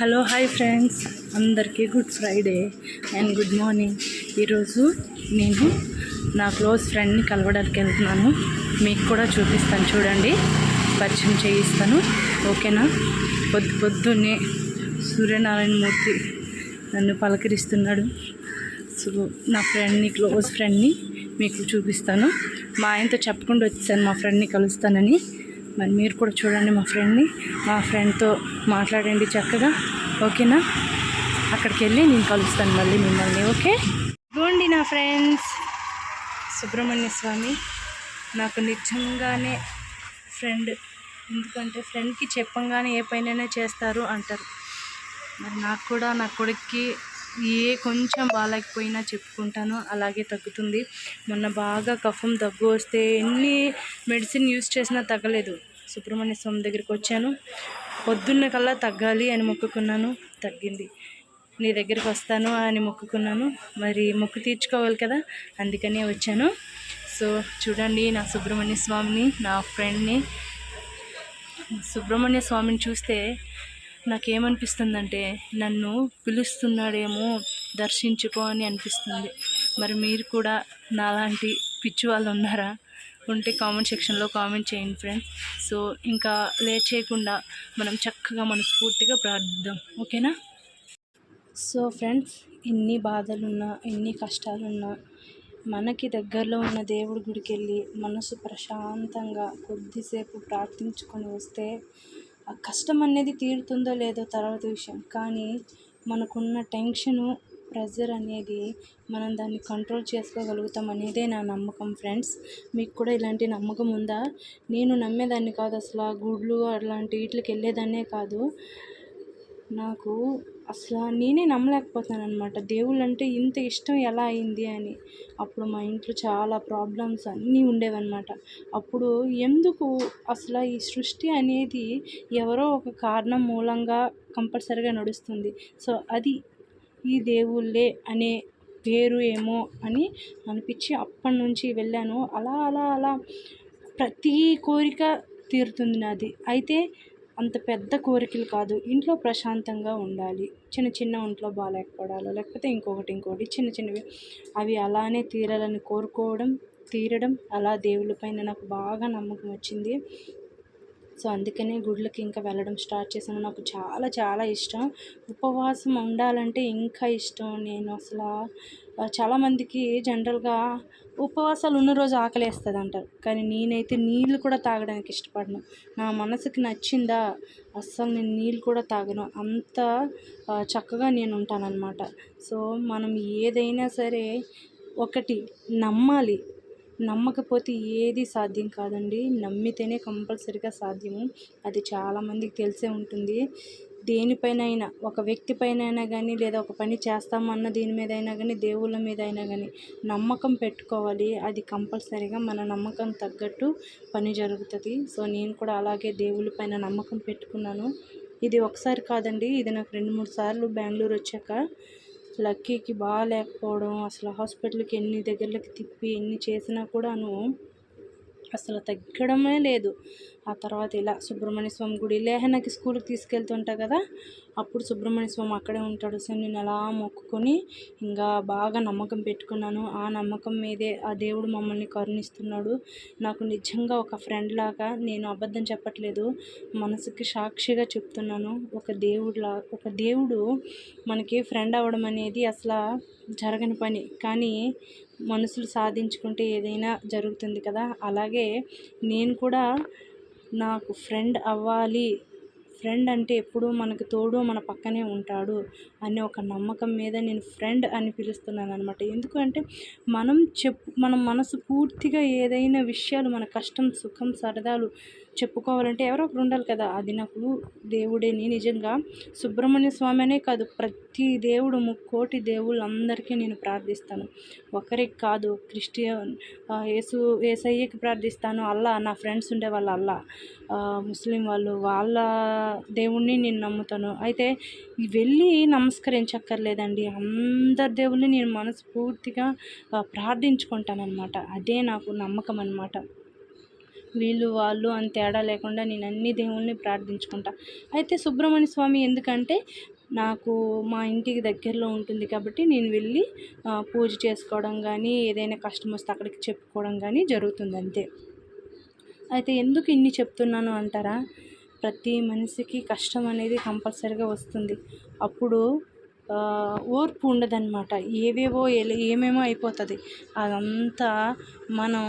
Hello hi friends, అందరికీ good Friday and good morning. ఈరోజు నేను నా క్లోజ్ ఫ్రెండ్ని కలవడానికి వెళ్తున్నాను. మీకు కూడా చూపిస్తాను, చూడండి, పరిచయం చేయిస్తాను, ఓకేనా? పొద్దున్నే సూర్యనారాయణ మూర్తి నన్ను పలకరిస్తున్నాడు. సో నా ఫ్రెండ్ని, క్లోజ్ ఫ్రెండ్ని మీకు చూపిస్తాను. మా ఆయనతో చెప్పకుండా వచ్చాను మా ఫ్రెండ్ని కలుస్తానని. మరి మీరు కూడా చూడండి మా ఫ్రెండ్ని, మా ఫ్రెండ్తో మాట్లాడండి చక్కగా, ఓకేనా? అక్కడికి వెళ్ళి నేను కలుస్తాను మళ్ళీ మిమ్మల్ని, ఓకే? ఇదిగోండి నా ఫ్రెండ్స్, సుబ్రహ్మణ్య స్వామి నాకు నిజంగానే ఫ్రెండ్. ఎందుకంటే ఫ్రెండ్కి చెప్పంగానే ఏ పైన చేస్తారు అంటారు. మరి నాకు కూడా నా కొడుక్కి కొంచెం బాగాలేకపోయినా చెప్పుకుంటాను, అలాగే తగ్గుతుంది. మొన్న బాగా కఫం దగ్గు వస్తే ఎన్ని మెడిసిన్ యూజ్ చేసినా తగ్గలేదు. సుబ్రహ్మణ్య స్వామి దగ్గరికి వచ్చాను, పొద్దున్న కల్లా తగ్గాలి అని మొక్కుకున్నాను, తగ్గింది. నీ దగ్గరికి వస్తాను అని మొక్కుకున్నాను, మరి మొక్కు తీర్చుకోవాలి కదా, అందుకనే వచ్చాను. సో చూడండి నా సుబ్రహ్మణ్య స్వామిని, నా ఫ్రెండ్ని. సుబ్రహ్మణ్య స్వామిని చూస్తే నాకేమనిపిస్తుందంటే నన్ను పిలుస్తున్నాడేమో, దర్శించుకో అని అనిపిస్తుంది. మరి మీరు కూడా నాలాంటి పిచ్చి వాళ్ళు ఉన్నారా? ఉంటే కామెంట్ సెక్షన్లో కామెంట్ చేయండి ఫ్రెండ్స్. సో ఇంకా లేట్ చేయకుండా మనం చక్కగా మనస్ఫూర్తిగా ప్రార్థిద్దాం, ఓకేనా? సో ఫ్రెండ్స్, ఎన్ని బాధలున్నా, ఎన్ని కష్టాలున్నా, మనకి దగ్గరలో ఉన్న దేవుడి గుడికి వెళ్ళి మనసు ప్రశాంతంగా కొద్దిసేపు ప్రార్థించుకొని వస్తే ఆ కష్టం అనేది తీరుతుందో లేదో తర్వాత విషయం, కానీ మనకున్న టెన్షను, ప్రెజర్ అనేది మనం దాన్ని కంట్రోల్ చేసుకోగలుగుతాం అనేదే నా నమ్మకం ఫ్రెండ్స్. మీకు కూడా ఇలాంటి నమ్మకం ఉందా? నేను నమ్మేదాన్ని కాదు అసలు, గుళ్ళు అలాంటి వీటికి వెళ్ళేదాన్నే కాదు. నాకు అసలు నేనే నమ్మలేకపోతాను అనమాట, దేవుళ్ళు అంటే ఇంత ఇష్టం ఎలా అయింది అని. అప్పుడు మా ఇంట్లో చాలా ప్రాబ్లమ్స్ అన్నీ ఉండేవన్నమాట. అప్పుడు ఎందుకు అసలు ఈ సృష్టి అనేది ఎవరో ఒక కారణం మూలంగా కంపల్సరిగా నడుస్తుంది. సో అది ఈ దేవుళ్ళే అనే పేరు ఏమో అని అనిపించి అప్పటి నుంచి వెళ్ళాను. అలా అలా అలా ప్రతి కోరిక తీరుతుంది నాది. అయితే అంత పెద్ద కోరికలు కాదు, ఇంట్లో ప్రశాంతంగా ఉండాలి, చిన్న చిన్న ఒంట్లో బాగాలేకపోవడాలు, లేకపోతే ఇంకొకటి చిన్న చిన్నవి, అవి అలానే తీరాలని కోరుకోవడం, తీరడం, అలా దేవుళ్ళ పైన నాకు బాగా నమ్మకం వచ్చింది. సో అందుకనే గుళ్ళకి ఇంకా వెళ్ళడం స్టార్ట్ చేశాను. నాకు చాలా చాలా ఇష్టం, ఉపవాసం ఉండాలంటే ఇంకా ఇష్టం. నేను అసలు చాలామందికి జనరల్గా ఉపవాసాలు ఉన్న రోజు ఆకలేస్తుంది అంటారు, కానీ నేనైతే నీళ్ళు కూడా తాగడానికి ఇష్టపడను. నా మనసుకి నచ్చిందా అస్సలు నేను నీళ్ళు కూడా తాగను, అంత చక్కగా నేను ఉంటానన్నమాట. సో మనం ఏదైనా సరే ఒకటి నమ్మాలి, నమ్మకపోతే ఏది సాధ్యం కాదండి. నమ్మితేనే కంపల్సరిగా సాధ్యము. అది చాలామందికి తెలిసే ఉంటుంది. దేనిపైనైనా, ఒక వ్యక్తి పైన అయినా కానీ, లేదా ఒక పని చేస్తామన్న దీని మీద అయినా కానీ, దేవుళ్ళ మీద అయినా కానీ నమ్మకం పెట్టుకోవాలి. అది కంపల్సరిగా మన నమ్మకం తగ్గట్టు పని జరుగుతుంది. సో నేను కూడా అలాగే దేవుళ్ళ పైన నమ్మకం పెట్టుకున్నాను. ఇది ఒకసారి కాదండి, ఇది నాకు 2-3 సార్లు బెంగళూరు వచ్చాక. లక్కీకి బాగాలేకపోవడం, అసలు హాస్పిటల్కి ఎన్ని దగ్గరలకి తిప్పి ఎన్ని చేసినా కూడాను అసలు తగ్గడమే లేదు. ఆ తర్వాత ఇలా సుబ్రహ్మణ్య స్వామి గుడి, లేహనకి స్కూల్కి తీసుకెళ్తుంటా కదా, అప్పుడు సుబ్రహ్మణ్య స్వామి అక్కడే ఉంటాడు. సో నేను అలా మొక్కుకొని ఇంకా బాగా నమ్మకం పెట్టుకున్నాను. ఆ నమ్మకం మీదే ఆ దేవుడు మమ్మల్ని కరుణిస్తున్నాడు. నాకు నిజంగా ఒక ఫ్రెండ్ లాగా, నేను అబద్ధం చెప్పట్లేదు, మనసుకి సాక్షిగా చెప్తున్నాను. ఒక దేవుడు మనకి ఫ్రెండ్ అవ్వడం అనేది అసలు జరగని పని, కానీ మనసులు సాధించుకుంటే ఏదైనా జరుగుతుంది కదా. అలాగే నేను కూడా నాకు ఫ్రెండ్ అవ్వాలి, ఫ్రెండ్ అంటే ఎప్పుడూ మనకు తోడు, మన పక్కనే ఉంటాడు అనే ఒక నమ్మకం మీద నేను ఫ్రెండ్ అని పిలుస్తున్నాను అనమాట. ఎందుకంటే మనం మనసు పూర్తిగా ఏదైనా విషయాలు, మన కష్టం, సుఖం, సరదాలు చెప్పుకోవాలంటే ఎవరో ఒకరు ఉండాలి కదా. అది నాకు దేవుడేని. నిజంగా సుబ్రహ్మణ్య స్వామి అనే కాదు, ప్రతి దేవుడు, 3 దేవుళ్ళందరికీ నేను ప్రార్థిస్తాను, ఒకరికి కాదు. యేసయ్యకి ప్రార్థిస్తాను, అల్లా, నా ఫ్రెండ్స్ ఉండే వాళ్ళు అల్లా, ముస్లిం వాళ్ళు వాళ్ళ దేవుణ్ణి నేను నమ్ముతాను. అయితే వెళ్ళి నమస్కరించక్కర్లేదండి, అందరి దేవుళ్ళని నేను మనస్ఫూర్తిగా ప్రార్థించుకుంటాను అనమాట. అదే నాకు నమ్మకం అనమాట. వీళ్ళు వాళ్ళు అని తేడా లేకుండా నేను అన్ని దేవుళ్ళని ప్రార్థించుకుంటా. అయితే సుబ్రహ్మణ్య స్వామి ఎందుకంటే నాకు మా ఇంటికి దగ్గరలో ఉంటుంది కాబట్టి నేను వెళ్ళి పూజ చేసుకోవడం కానీ ఏదైనా కష్టం వస్తే అక్కడికి చెప్పుకోవడం కానీ జరుగుతుంది అంతే. అయితే ఎందుకు ఇన్ని చెప్తున్నాను అంటారా? ప్రతి మనిషికి కష్టం అనేది కంపల్సరిగా వస్తుంది. అప్పుడు ఓర్పు ఉండదన్నమాట. ఏమేమో అయిపోతుంది. అదంతా మనం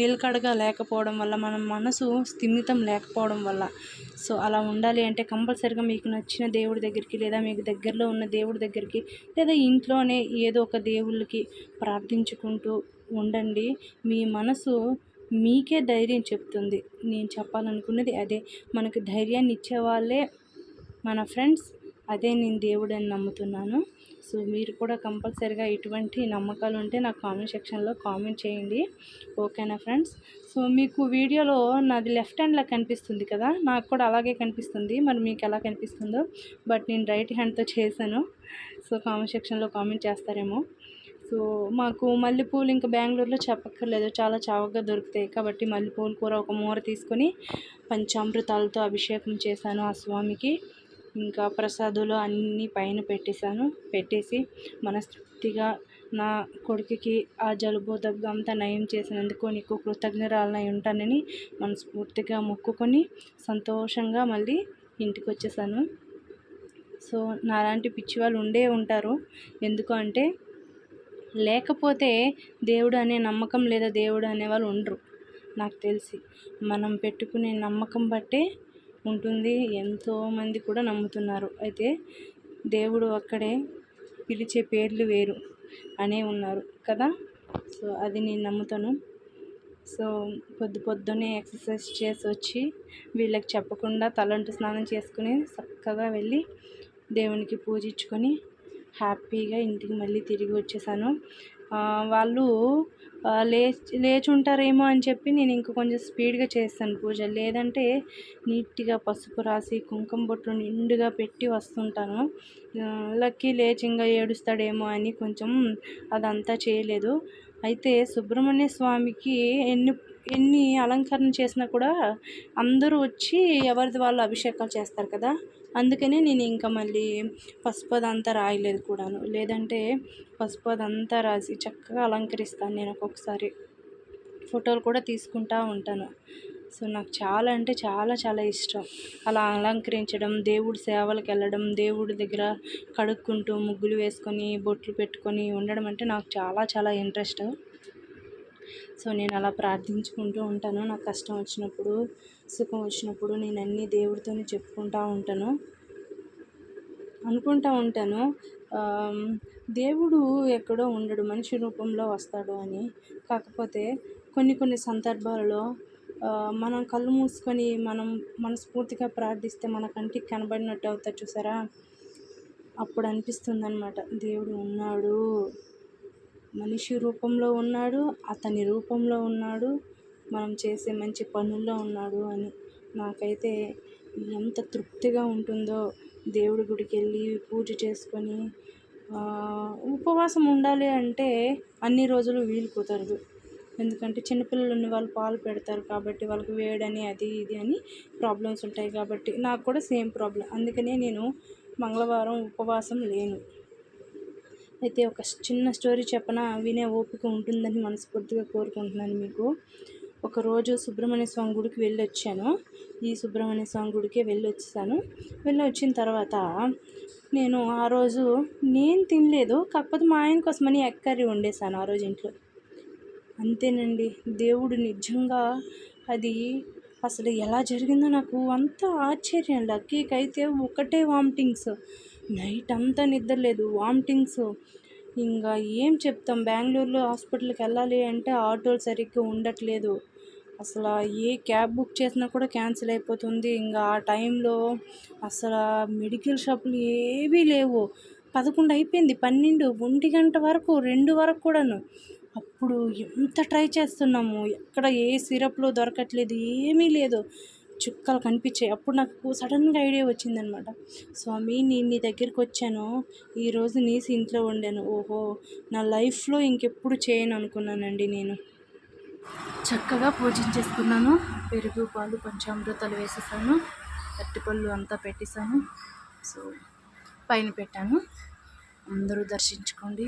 నిలకడగా లేకపోవడం వల్ల, మన మనసు స్థిమితం లేకపోవడం వల్ల. సో అలా ఉండాలి అంటే కంపల్సరిగా మీకు నచ్చిన దేవుడి దగ్గరికి, లేదా మీకు దగ్గరలో ఉన్న దేవుడి దగ్గరికి, లేదా ఇంట్లోనే ఏదో ఒక దేవుళ్ళకి ప్రార్థించుకుంటూ ఉండండి. మీ మనసు మీకే ధైర్యం చెప్తుంది. నేను చెప్పాలనుకున్నది అదే. మనకు ధైర్యాన్ని ఇచ్చేవాళ్ళే మన ఫ్రెండ్స్. అదే నేను దేవుడని నమ్ముతున్నాను. సో మీరు కూడా కంపల్సరిగా ఇటువంటి నమ్మకాలు ఉంటే నాకు కామెంట్ సెక్షన్లో కామెంట్ చేయండి. ఓకేనా ఫ్రెండ్స్? సో మీకు వీడియోలో నాది లెఫ్ట్ హ్యాండ్లా కనిపిస్తుంది కదా, నాకు కూడా అలాగే కనిపిస్తుంది. మరి మీకు ఎలా కనిపిస్తుందో, బట్ నేను రైట్ హ్యాండ్తో చేశాను. సో కామెంట్ సెక్షన్లో కామెంట్ చేస్తారేమో. సో మాకు మల్లెపూలు ఇంకా బెంగళూరులో చెప్పక్కర్లేదు, చాలా చౌకగా దొరుకుతాయి. కాబట్టి మల్లెపూల కూర ఒక మూర తీసుకొని పంచామృతాలతో అభిషేకం చేశాను ఆ స్వామికి. ఇంకా ప్రసాదాలు అన్నీ పైన పెట్టేసి మనస్తృప్తిగా నా కొడుకుకి ఆ జలుబు దగ్గు అంతా నయం చేసినందుకు నీకు కృతజ్ఞరాలనై ఉంటానని మనస్ఫూర్తిగా మొక్కుకొని సంతోషంగా మళ్ళీ ఇంటికి వచ్చేసాను. సో నాలాంటి పిచ్చి వాళ్ళు ఉండే ఉంటారు. ఎందుకు అంటే లేకపోతే దేవుడు అనే నమ్మకం లేదా దేవుడు అనేవాళ్ళు ఉండరు. నాకు తెలిసి మనం పెట్టుకునే నమ్మకం బట్టే ఉంటుంది. ఎంతోమంది కూడా నమ్ముతున్నారు. అయితే దేవుడు అక్కడే, పిలిచే పేర్లు వేరు అనే ఉన్నారు కదా. సో అది నేను నమ్ముతాను. సో పొద్దున్నే ఎక్సర్సైజ్ చేసి వచ్చి వీళ్ళకి చెప్పకుండా తలంటు స్నానం చేసుకుని చక్కగా వెళ్ళి దేవునికి పూజించుకొని హ్యాపీగా ఇంటికి మళ్ళీ తిరిగి వచ్చేసాను. వాళ్ళు లేచి ఉంటారేమో అని చెప్పి నేను ఇంక కొంచెం స్పీడ్గా చేస్తాను పూజ. లేదంటే నీట్గా పసుపు రాసి కుంకుమ బొట్లు నిండుగా పెట్టి వస్తుంటాను. లక్కీ లేచి ఇంకా ఏడుస్తాడేమో అని కొంచెం అదంతా చేయలేదు. అయితే సుబ్రహ్మణ్య స్వామికి ఎన్ని అలంకరణ చేసినా కూడా అందరూ వచ్చి ఎవరిది వాళ్ళు అభిషేకాలు చేస్తారు కదా. అందుకనే నేను ఇంకా మళ్ళీ పసుపు అదంతా రాయలేదు కూడాను. లేదంటే పసుపు అదంతా రాసి చక్కగా అలంకరిస్తాను నేను. ఒక్కొక్కసారి ఫోటోలు కూడా తీసుకుంటూ ఉంటాను. సో నాకు చాలా అంటే చాలా చాలా ఇష్టం అలా అలంకరించడం, దేవుడి సేవలకు వెళ్ళడం, దేవుడి దగ్గర కడుక్కుంటూ ముగ్గులు వేసుకొని బొట్లు పెట్టుకొని ఉండడం అంటే నాకు చాలా చాలా ఇంట్రెస్ట్. సో నేను అలా ప్రార్థించుకుంటూ ఉంటాను. నాకు కష్టం వచ్చినప్పుడు, సుఖం వచ్చినప్పుడు నేను అన్నీ దేవుడితోనే చెప్పుకుంటూ ఉంటాను, అనుకుంటూ ఉంటాను. దేవుడు ఎక్కడో ఉండడు, మనిషి రూపంలో వస్తాడు అని. కాకపోతే కొన్ని సందర్భాలలో మనం కళ్ళు మూసుకొని మనం మనస్ఫూర్తిగా ప్రార్థిస్తే మన కంటికి కనబడినట్టు అవుతారు చూసారా, అప్పుడు అనిపిస్తుంది అన్నమాట దేవుడు ఉన్నాడు, మనిషి రూపంలో ఉన్నాడు, అతని రూపంలో ఉన్నాడు, మనం చేసే మంచి పనుల్లో ఉన్నాడు అని. నాకైతే ఎంత తృప్తిగా ఉంటుందో దేవుడి గుడికి వెళ్ళి పూజ చేసుకొని. ఉపవాసం ఉండాలి అంటే అన్ని రోజులు వీలు కుదరదు. ఎందుకంటే చిన్నపిల్లలు ఉన్న వాళ్ళు పాలు పెడతారు కాబట్టి వాళ్ళకి వేడని అది ఇది అని ప్రాబ్లమ్స్ ఉంటాయి. కాబట్టి నాకు కూడా సేమ్ ప్రాబ్లం. అందుకనే నేను మంగళవారం ఉపవాసం లేను. అయితే ఒక చిన్న స్టోరీ చెప్పనా, వినే ఓపిక ఉంటుందని మనస్ఫూర్తిగా కోరుకుంటున్నాను మీకు. ఒకరోజు సుబ్రహ్మణ్య స్వామి గుడికి వెళ్ళొచ్చాను. ఈ సుబ్రహ్మణ్య స్వామి గుడికే వెళ్ళొచ్చాను. వచ్చిన తర్వాత నేను ఆ రోజు నేను తినలేదు. కాకపోతే మా ఆయన కోసమని ఎగ్ కర్రీ వండేసాను ఆ రోజు ఇంట్లో. అంతేనండి. దేవుడు నిజంగా అది అసలు ఎలా జరిగిందో నాకు అంత ఆశ్చర్యం. లక్కీకైతే ఒకటే వామిటింగ్స్, నైట్ అంతా నిద్ర లేదు, వామిటింగ్స్. ఇంకా ఏం చెప్తాం, బెంగళూరులో హాస్పిటల్కి వెళ్ళాలి అంటే ఆటోలు సరిగ్గా ఉండట్లేదు. అసలు ఏ క్యాబ్ బుక్ చేసినా కూడా క్యాన్సిల్ అయిపోతుంది. ఇంకా ఆ టైంలో అసలు మెడికల్ షాపులు ఏవీ లేవు. 11 అయిపోయింది, 12, 1 గంట వరకు, 2 వరకు కూడాను. అప్పుడు ఎంత ట్రై చేస్తున్నాము, ఎక్కడ ఏ సిరప్లు దొరకట్లేదు, ఏమీ లేదు, చుక్కలు కనిపించాయి. అప్పుడు నాకు సడన్గా ఐడియా వచ్చిందనమాట. స్వామి నేను నీ దగ్గరికి వచ్చాను, ఈరోజు నీసి ఇంట్లో వండాను. ఓహో, నా లైఫ్లో ఇంకెప్పుడు చేయను అనుకున్నానండి నేను. చక్కగా పూజించేసుకున్నాను. పెరుగు పాలు పంచామృతాలు వేసేసాను, అరటిపళ్ళు అంతా పెట్టేశాను. సో పైన పెట్టాను, అందరూ దర్శించుకోండి.